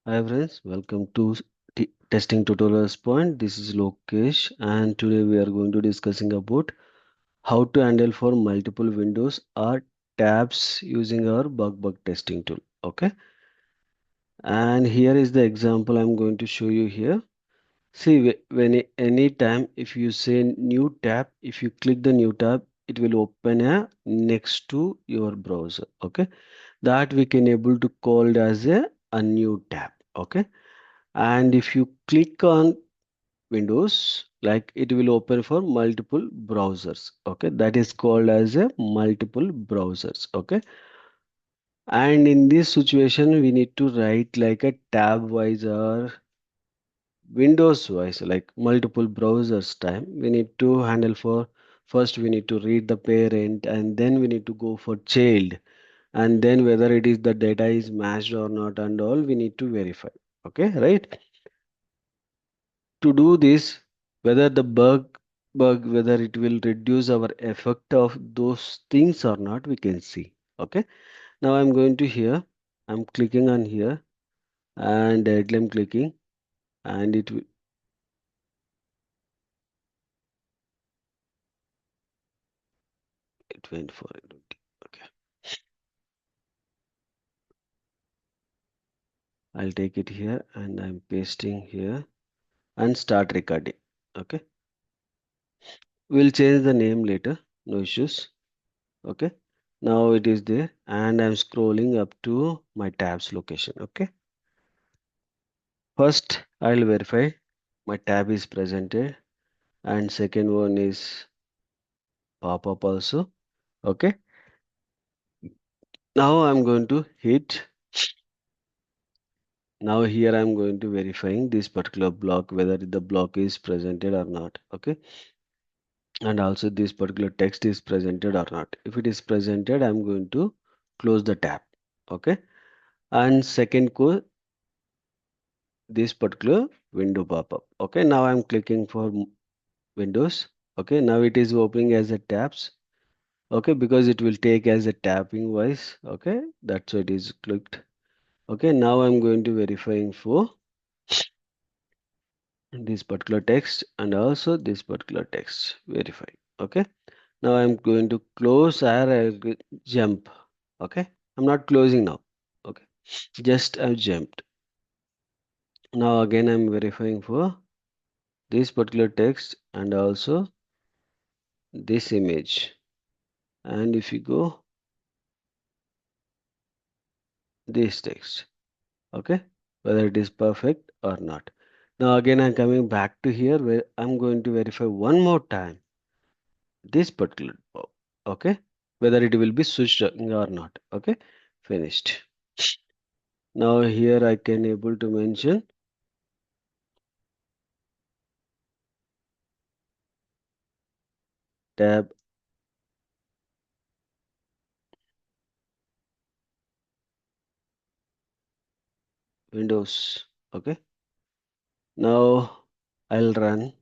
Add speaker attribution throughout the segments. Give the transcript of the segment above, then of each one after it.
Speaker 1: Hi friends, welcome to Testing Tutorials Point. This is Lokesh and today we are going to discussing about how to handle for multiple windows or tabs using our BugBug testing tool. Okay, and here is the example I'm going to show you here. See, any time if you say new tab, if you click the new tab, it will open a next to your browser. Okay, that we can able to call it as a new tab. Okay, and if you click on Windows, like it will open for multiple browsers. Okay, that is called as a multiple browsers. Okay, and in this situation we need to write like a tab wise or Windows wise, like multiple browsers time. We need to handle for first we need to read the parent and then we need to go for child, and then whether it is the data is matched or not and all we need to verify. Okay, right? To do this, whether the bug whether it will reduce our effect of those things or not, we can see. Okay, now I'm going to here, I'm clicking on here and I'm clicking and it went for it. Okay, I'll take it here and I'm pasting here and start recording. Okay, we'll change the name later, no issues. Okay, now it is there and I'm scrolling up to my tabs location. Okay, first I'll verify my tab is presented and second one is pop-up also. Okay, now I'm going to hit. Now here I'm going to verifying this particular block whether the block is presented or not. Okay, and also this particular text is presented or not. If it is presented, I'm going to close the tab. Okay, and second this particular window pop-up. Okay, now I'm clicking for Windows. Okay, now it is opening as a tabs. Okay, because it will take as a tapping wise. Okay, that's why it is clicked. Okay, now I'm going to verifying for this particular text and also this particular text verify. Okay, now I'm going to close or I'll jump. Okay, I'm not closing now. Okay, just I've jumped. Now again I'm verifying for this particular text and also this image. And if you go this text, okay, whether it is perfect or not. Now again I'm coming back to here where I'm going to verify one more time this particular okay, whether it will be switched or not. Okay, finished. Now here I can able to mention tab Windows. Okay, now I'll run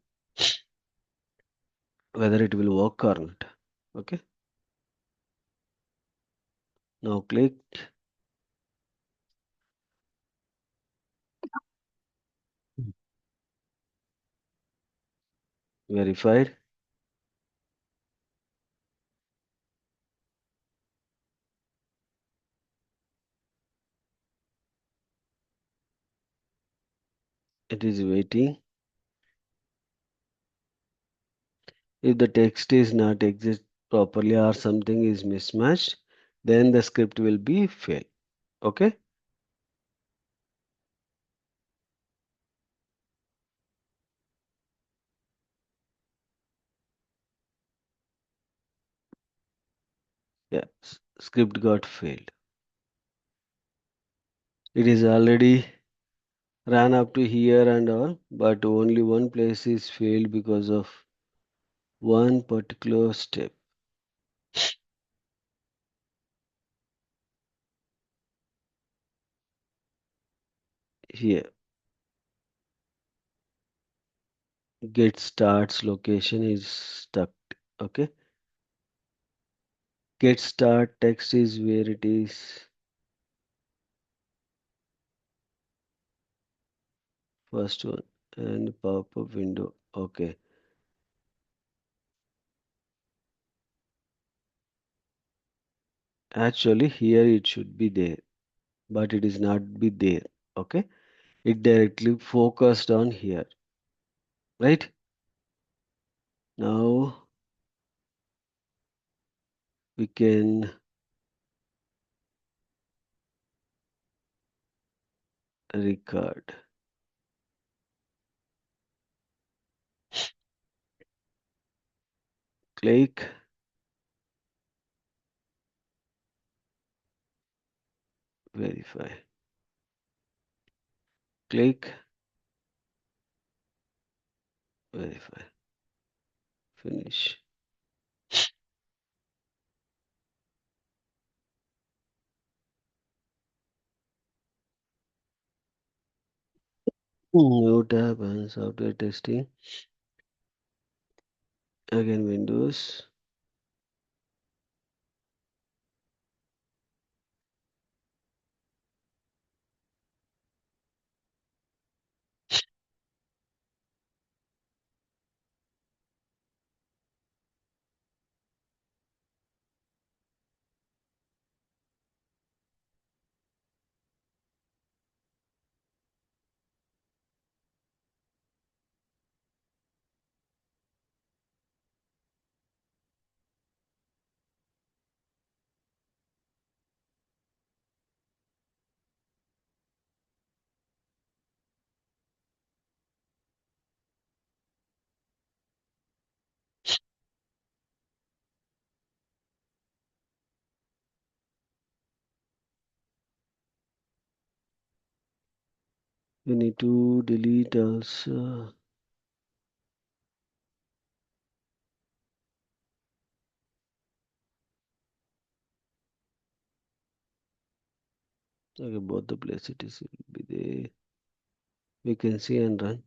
Speaker 1: whether it will work or not. Okay, now click verified. It is waiting. If the text is not exist properly or something is mismatched, then the script will be fail. Okay, yeah, script got failed. It is already ran up to here and all, but only one place is failed because of one particular step. Here, get starts location is stuck. Okay, get start text is where it is. First one and pop-up window. Okay. Actually, here it should be there, but it is not be there. Okay. It directly focused on here, right? Now we can record. Click, verify. Click, verify. Finish. New tab and software testing. Again, Windows. We need to delete also. Okay, both the places will be there. We can see and run.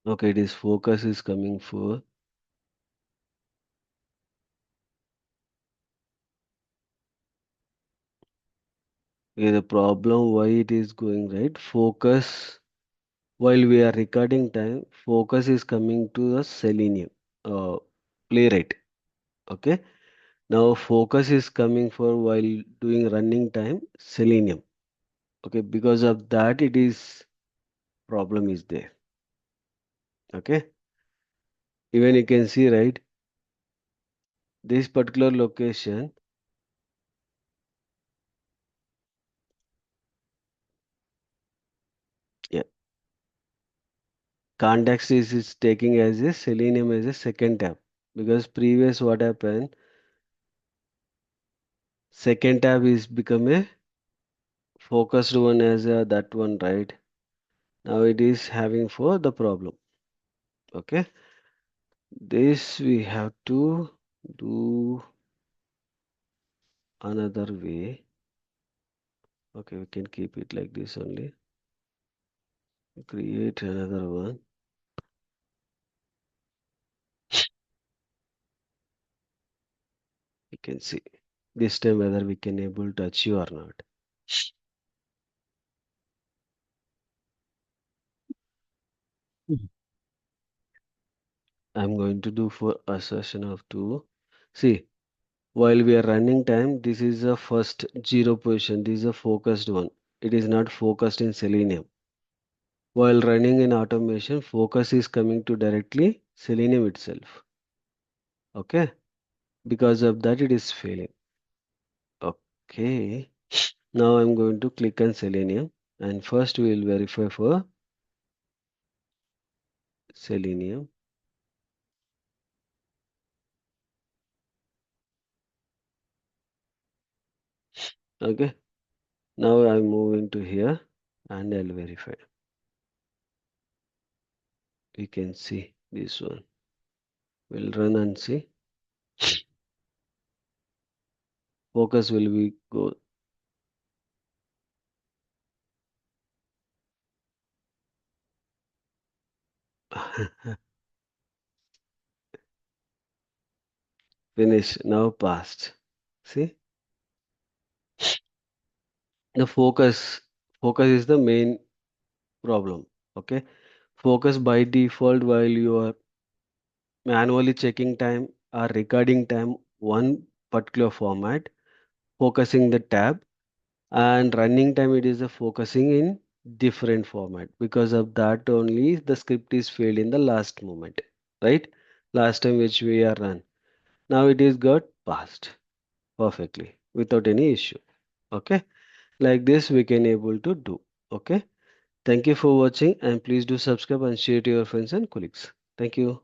Speaker 1: Okay, this focus is coming for. Okay, the problem why it is going right. Focus while we are recording time, focus is coming to the selenium playwright. Okay. Now focus is coming for while doing running time selenium. Okay, because of that it is problem is there. Okay. Even you can see right this particular location. Yeah. Context is taking as a selenium as a second tab because previous what happened second tab is become a focused one as a that one right now it is having for the problem. Okay, this we have to do another way. Okay, we can keep it like this only. Create another one. You can see this time whether we can able to achieve or not. Mhm. I'm going to do for assertion of two. See, while we are running time, this is the first zero position. This is a focused one. It is not focused in selenium. While running in automation, focus is coming to directly selenium itself. Okay. Because of that, it is failing. Okay. Now I'm going to click on selenium and first we will verify for selenium. Okay. Now I'm moving to here and I'll verify. We can see this one. We'll run and see. Focus will be go. Finish, now past. See, the focus is the main problem. Okay, focus by default while you are manually checking time or recording time one particular format, focusing the tab, and running time it is a focusing in different format. Because of that only the script is failed in the last moment, right? Last time which we are run. Now it is got passed perfectly without any issue. Okay, like this we can able to do. Okay, thank you for watching and please do subscribe and share to your friends and colleagues. Thank you.